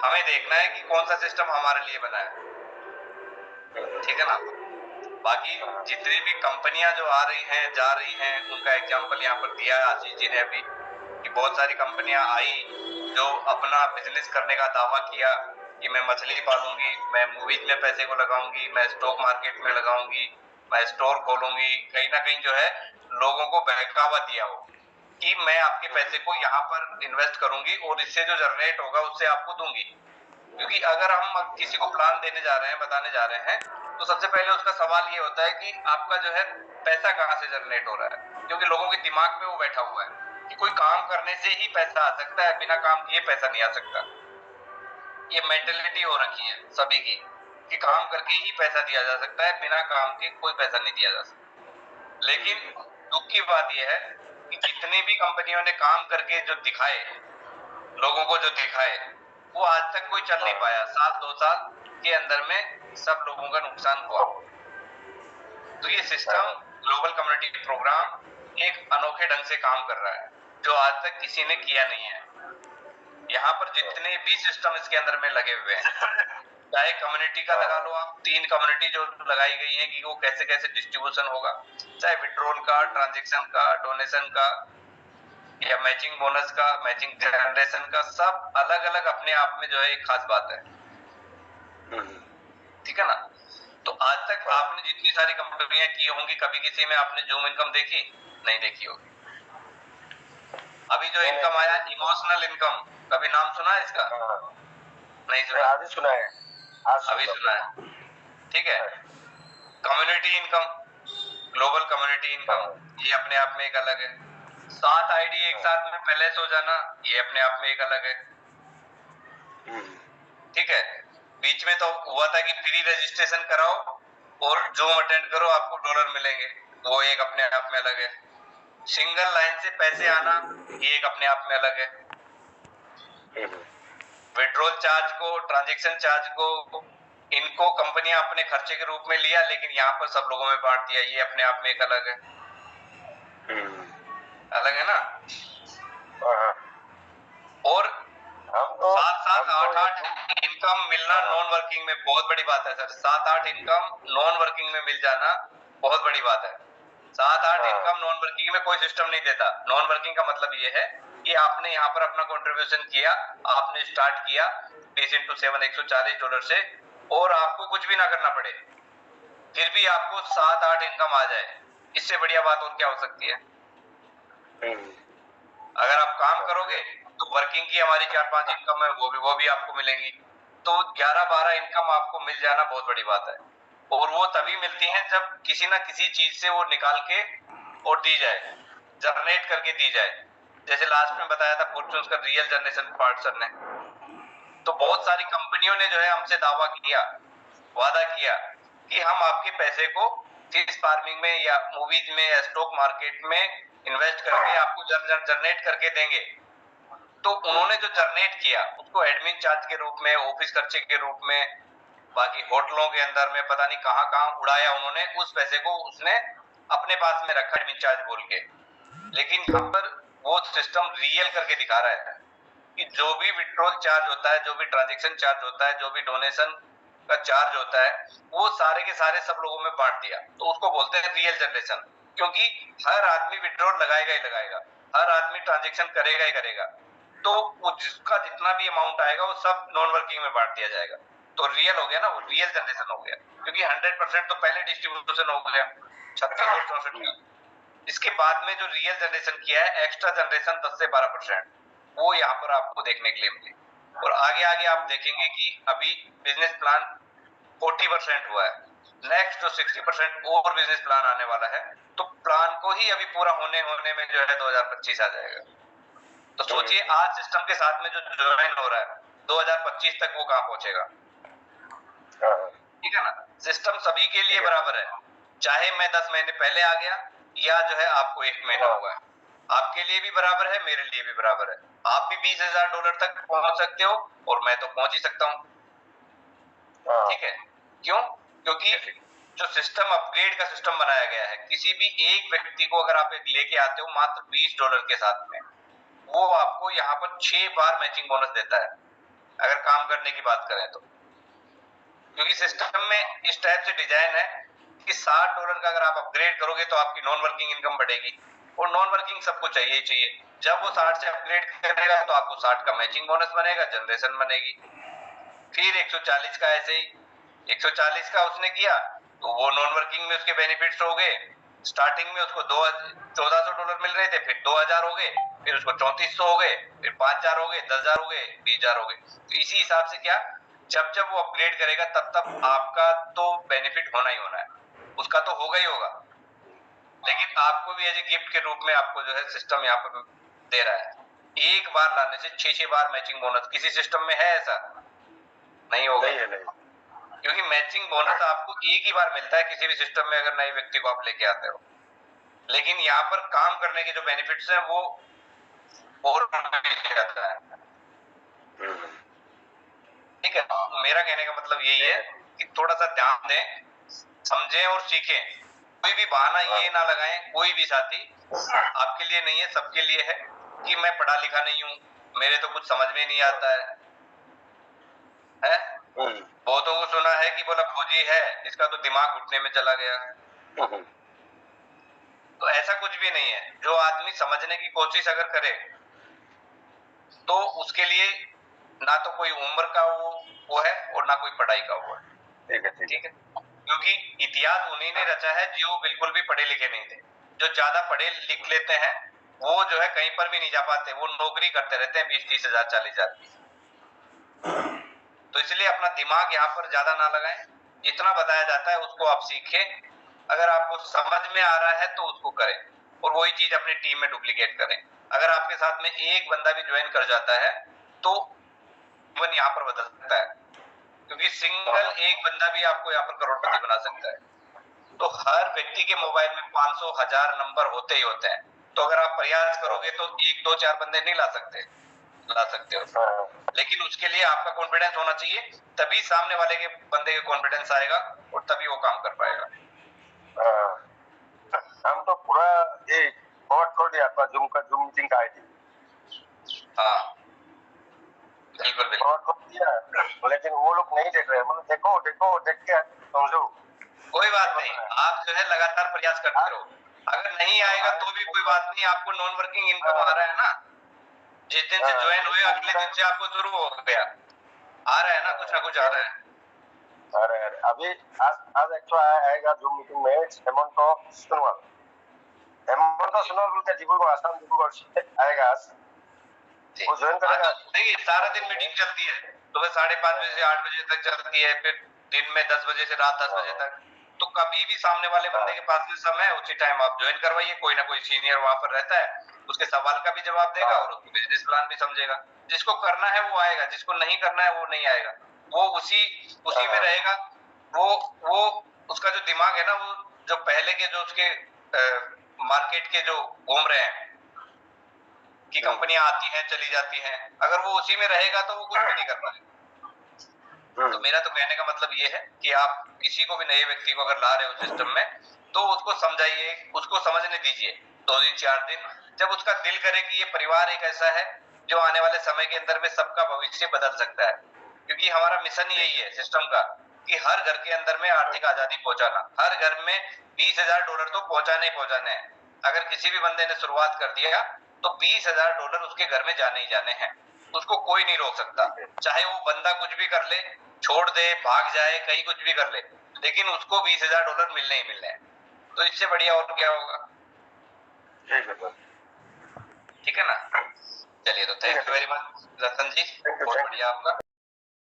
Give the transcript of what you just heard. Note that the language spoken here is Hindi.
हमें देखना है कि कौन सा सिस्टम हमारे लिए बना है, ठीक है ना। बाकी जितनी भी कंपनियां जो आ रही हैं जा रही हैं, उनका एग्जांपल यहाँ पर दिया है आशीष जी ने अभी, कि बहुत सारी कंपनियां आई जो अपना बिजनेस करने का दावा किया कि मैं मछली पालूंगी, मैं मूवीज में पैसे को लगाऊंगी, मैं स्टॉक मार्केट में लगाऊंगी, मैं स्टोर खोलूंगी, कहीं ना कहीं जो है लोगों को बहकावा दिया हो कि मैं आपके पैसे को यहाँ पर इन्वेस्ट करूंगी और इससे जो जनरेट होगा उससे आपको दूंगी। क्योंकि अगर हम किसी को प्लान देने जा रहे हैं, बताने जा रहे हैं, तो सबसे पहले उसका सवाल ये होता है कि आपका जो है पैसा कहाँ से जनरेट हो रहा है, क्योंकि लोगों के दिमाग में वो बैठा हुआ है कि कोई काम करने से ही पैसा आ सकता है, बिना काम किए पैसा नहीं आ सकता। ये मेंटेलिटी हो रखी है सभी की कि काम करके ही पैसा दिया जा सकता है, बिना काम के कोई पैसा नहीं दिया जा सकता। लेकिन दुख की बात यह है कि जितनी भी कंपनियों ने काम करके जो दिखाए, लोगों को जो दिखाए, वो आज तक कोई चल नहीं पाया। साल 2 साल के अंदर में सब लोगों का नुकसान हुआ। तो ये सिस्टम ग्लोबल कम्युनिटी प्रोग्राम एक अनोखे ढंग से काम कर रहा है जो आज तक किसी ने किया नहीं है। यहाँ पर जितने भी सिस्टम इसके अंदर में लगे हुए हैं, चाहे कम्युनिटी का लगा लो आप, 3 कम्युनिटी जो लगाई गई है कि वो कैसे कैसे डिस्ट्रीब्यूशन होगा, चाहे विड्रॉल का, ट्रांजेक्शन का, डोनेशन का या मैचिंग बोनस का, मैचिंग जनरेशन का, सब अलग अलग अपने आप में जो है एक खास बात है, ठीक है ना। तो आज तक आपने जितनी सारी कंपनियां की होंगी, कभी किसी में आपने जूम इनकम देखी? नहीं देखी होगी। अभी जो इनकम आया इमोशनल इनकम, कभी नाम सुना है इसका? नहीं सुना। अभी सुना है, अभी सुना है, ठीक है। Community income, global community income, ये अपने आप में एक अलग है। 7 आईडी एक साथ में पैलेस हो जाना, ये अपने आप में एक अलग है, ठीक है। बीच में तो हुआ था कि फ्री रजिस्ट्रेशन कराओ और जूम अटेंड करो, आपको डॉलर मिलेंगे, वो एक अपने आप में अलग है। सिंगल लाइन से पैसे आना, ये एक अपने आप में अलग है। विड्रॉल चार्ज को, ट्रांजैक्शन चार्ज को, इनको कंपनियां अपने खर्चे के रूप में लिया, लेकिन यहाँ पर सब लोगों में बांट दिया, ये अपने आप में एक अलग है। अलग है ना। और 7-8 इनकम मिलना नॉन वर्किंग में बहुत बड़ी बात है सर। 7-8 इनकम नॉन वर्किंग में मिल जाना बहुत बड़ी बात है। 7-8 इनकम नॉन वर्किंग में कोई सिस्टम नहीं देता। नॉन वर्किंग का मतलब ये है कि आपने यहाँ पर अपना कंट्रीब्यूशन किया, आपने स्टार्ट किया 20x7 $140 से, और आपको कुछ भी ना करना पड़े, फिर भी आपको 7-8 इनकम आ जाए, इससे बढ़िया बात और क्या हो सकती है। अगर आप काम करोगे तो वर्किंग की हमारी 4-5 इनकम है, वो भी आपको मिलेंगी। तो 11-12 इनकम आपको मिल जाना बहुत बड़ी बात है। और वो तभी मिलती है जब किसी ना किसी चीज से वो निकाल के और दी जाए, जनरेट करके दी जाए। जैसे लास्ट में बताया था फॉर्च्यून्स का रियल जनरेशन पार्ट सर ने, तो बहुत सारी कंपनियों ने जो है हमसे दावा किया, वादा किया कि हम आपके पैसे को फिश फार्मिंग में या मूवीज में या स्टॉक मार्केट में इन्वेस्ट करके आपको जनरेट करके देंगे। तो उन्होंने जो जनरेट किया उसको एडमिन चार्ज के रूप में, ऑफिस खर्चे के रूप में, बाकी होटलों के अंदर में पता नहीं कहां कहां उड़ाया उन्होंने, उस पैसे को उसने अपने पास में रखा एडमिन चार्ज बोल के। लेकिन यहाँ पर वो सिस्टम रियल करके दिखा रहा है कि जो भी विड्रॉल चार्ज होता है, जो भी ट्रांजेक्शन चार्ज होता है, जो भी डोनेशन का चार्ज होता है, वो सारे के सारे सब लोगों में बांट दिया। तो उसको बोलते हैं रियल जनरेशन, क्योंकि हर आदमी विड्रॉल लगाएगा ही लगाएगा, हर आदमी ट्रांजेक्शन करेगा ही करेगा, तो वो जिसका जितना भी अमाउंट आएगा वो सब नॉन वर्किंग में बांट दिया जाएगा। तो रियल हो गया ना, वो रियल जनरेशन हो गया, क्योंकि 100% तो पहले डिस्ट्रीब्यूशन हो गया 36 और 64 का। इसके बाद में जो रियल जनरेशन किया है, एक्स्ट्रा जनरेशन 10 से 12%, वो यहाँ पर आपको देखने के लिए मिली। और आगे आगे आप देखेंगे कि अभी बिजनेस प्लान 40% हुआ है, नेक्स्ट जो 60% और बिजनेस प्लान आने वाला है, तो प्लान को ही अभी पूरा होने में जो है 2025 आ जाएगा। तो सोचिए आज सिस्टम के साथ में जो ज्वाइन हो रहा है, 2025 तक वो कहाँ पहुंचेगा, ठीक है ना। सिस्टम सभी के लिए बराबर है, चाहे मैं 10 महीने पहले आ गया या जो है आपको 1 महीना हुआ है, आपके लिए भी बराबर है, मेरे लिए भी बराबर है। आप भी $20,000 तक पहुंच सकते हो और मैं तो पहुंच ही सकता हूँ, ठीक है। क्यों? क्योंकि जो सिस्टम अपग्रेड का सिस्टम बनाया गया है, किसी भी एक व्यक्ति को अगर आप एक लेके आते हो मात्र $20 के साथ में, वो आपको यहाँ पर 6 बार मैचिंग बोनस देता है। अगर काम करने की बात करें तो, क्योंकि सिस्टम में इस टाइप से डिजाइन है कि $60 का अगर आप अपग्रेड करोगे तो आपकी नॉन वर्किंग इनकम बढ़ेगी, और नॉन वर्किंग सबको चाहिए ही चाहिए। जब वो 60 से अपग्रेड करेगा तो आपको 60 का मैचिंग बोनस बनेगा, जनरेशन बनेगी। फिर 140 का ऐसे ही 140 का उसने किया तो वो नॉन वर्किंग में उसके बेनिफिट्स हो गए। स्टार्टिंग में उसको $1400 मिल रहे थे, फिर 2000 हो गए, फिर उसको 3400 हो गए, फिर 5000 हो गए, 10,000 हो गए, 20,000 हो गए। तो इसी हिसाब से क्या, जब जब वो अपग्रेड करेगा तब तब आपका तो बेनिफिट होना ही होना है, उसका तो होगा ही होगा, लेकिन आपको भी एज ए गिफ्ट के रूप में आपको जो है सिस्टम यहाँ पर दे रहा है। एक बार लाने से 6-6 बार मैचिंग बोनस किसी सिस्टम में है ऐसा नहीं होगा, नहीं। क्योंकि मैचिंग बोनस आपको एक ही बार मिलता है किसी भी सिस्टम में अगर नए व्यक्ति को आप लेके आते हो, लेकिन यहाँ पर काम करने के जो बेनिफिट्स हैं वो और जाता है। ठीक है, मेरा कहने का मतलब यही है कि थोड़ा सा ध्यान दें, समझें और सीखें। कोई भी बहाना ये ना लगाएं, कोई भी साथी आपके लिए नहीं है, सबके लिए है कि मैं पढ़ा लिखा नहीं हूँ, मेरे तो कुछ समझ में नहीं आता है। बहुतों को सुना है कि बोला फौजी है, इसका तो दिमाग घुटने में चला गया। तो ऐसा कुछ भी नहीं है। जो आदमी समझने की कोशिश अगर करे तो उसके लिए ना तो कोई उम्र का वो है और ना कोई पढ़ाई का वो है। ठीक है, क्योंकि इतिहास उन्हीं ने रचा है जो बिल्कुल भी पढ़े लिखे नहीं थे। जो ज्यादा पढ़े लिख लेते हैं वो जो है कहीं पर भी नहीं जा पाते, वो नौकरी करते रहते हैं 20-30 हजार 40,000 की। तो इसलिए अपना दिमाग यहाँ पर ज्यादा ना लगाएं, जितना बताया जाता है उसको आप सीखें, अगर आपको समझ में आ रहा है तो उसको करें और वही चीज अपनी टीम में डुप्लीकेट करें। अगर आपके साथ में एक बंदा भी ज्वाइन कर जाता है तो जीवन यहाँ पर बदल सकता है, क्योंकि सिंगल एक बंदा भी आपको यहाँ पर करोड़पति बना सकता है। तो हर व्यक्ति के मोबाइल में 500 1000 नंबर होते ही होते हैं, तो अगर आप प्रयास करोगे तो 1 2 4 बंदे नहीं ला सकते हो, लेकिन उसके लिए आपका कॉन्फिडेंस होना चाहिए, तभी सामने वाले के बंदे के कॉन्फिडेंस आएगा और तभी वो काम कर पाएगा। हम तो पूरा ये फॉरवर्ड कर दिया आपका जूम मीटिंग का आईडी। हाँ बिल्कुल बिल्कुल फॉरवर्ड कर दिया, लेकिन वो लोग नहीं देख रहे। मतलब देखो देख के समझो। कोई बात नहीं, आप जो है लगातार प्रयास करते रहो, अगर नहीं आएगा तो भी कोई बात नहीं, आपको नॉन वर्किंग इनकम आ रहा है ना, जिस दिन से ज्वाइन हुए अगले दिन से आपको शुरू हो गया, आ रहा है ना, कुछ ना कुछ आ रहा है। अरे अभी आज एक्चुअली आएगा जूम मीटिंग में हेमंत सोनवाल बोल के डिब्रूगढ़ आसाम डिब्रूगढ़ से आएगा आज, वो ज्वाइन करेगा। नहीं, सारा दिन मीटिंग चलती है, सुबह 5:30 बजे से 8 बजे तक चलती है, फिर दिन में 10 बजे से रात 10 बजे तक। तो कभी भी सामने वाले बंदे के पास में समय है उसी टाइम आप ज्वाइन करवाइए, कोई ना कोई सीनियर वहां पर रहता है, उसके सवाल का भी जवाब देगा और उसको बिजनेस प्लान भी समझेगा। जिसको करना है वो आएगा, जिसको नहीं करना है वो नहीं आएगा, वो उसी में रहेगा। वो उसका जो दिमाग है ना, वो जो पहले के जो उसके मार्केट के जो घूम रहे हैं कि कंपनियां आती हैं चली जाती हैं, अगर वो उसी में रहेगा तो वो कुछ भी नहीं कर पाएगा। तो मेरा तो कहने का मतलब ये है कि आप किसी को भी नए व्यक्ति को अगर ला रहे हो सिस्टम में तो उसको समझाइए, उसको समझने दीजिए 2 दिन 4 दिन, जब उसका दिल करे कि ये परिवार एक ऐसा है जो आने वाले समय के अंदर में सबका भविष्य बदल सकता है। क्योंकि हमारा मिशन यही है सिस्टम का कि हर घर के अंदर में आर्थिक आजादी पहुंचाना, हर घर में $20,000 तो पहुंचाने ही पहुंचाने हैं। अगर किसी भी बंदे ने शुरुआत कर दिया तो $20,000 उसके घर में जाने ही जाने हैं, उसको कोई नहीं रोक सकता। चाहे वो बंदा कुछ भी कर ले, छोड़ दे, भाग जाए, कहीं कुछ भी कर ले, लेकिन उसको $20,000 मिलने ही मिलने हैं। तो इससे बढ़िया और क्या होगा। ठीक है ना, चलिए तो थैंक यू वेरी मच रतन जी, बहुत बढ़िया आपका।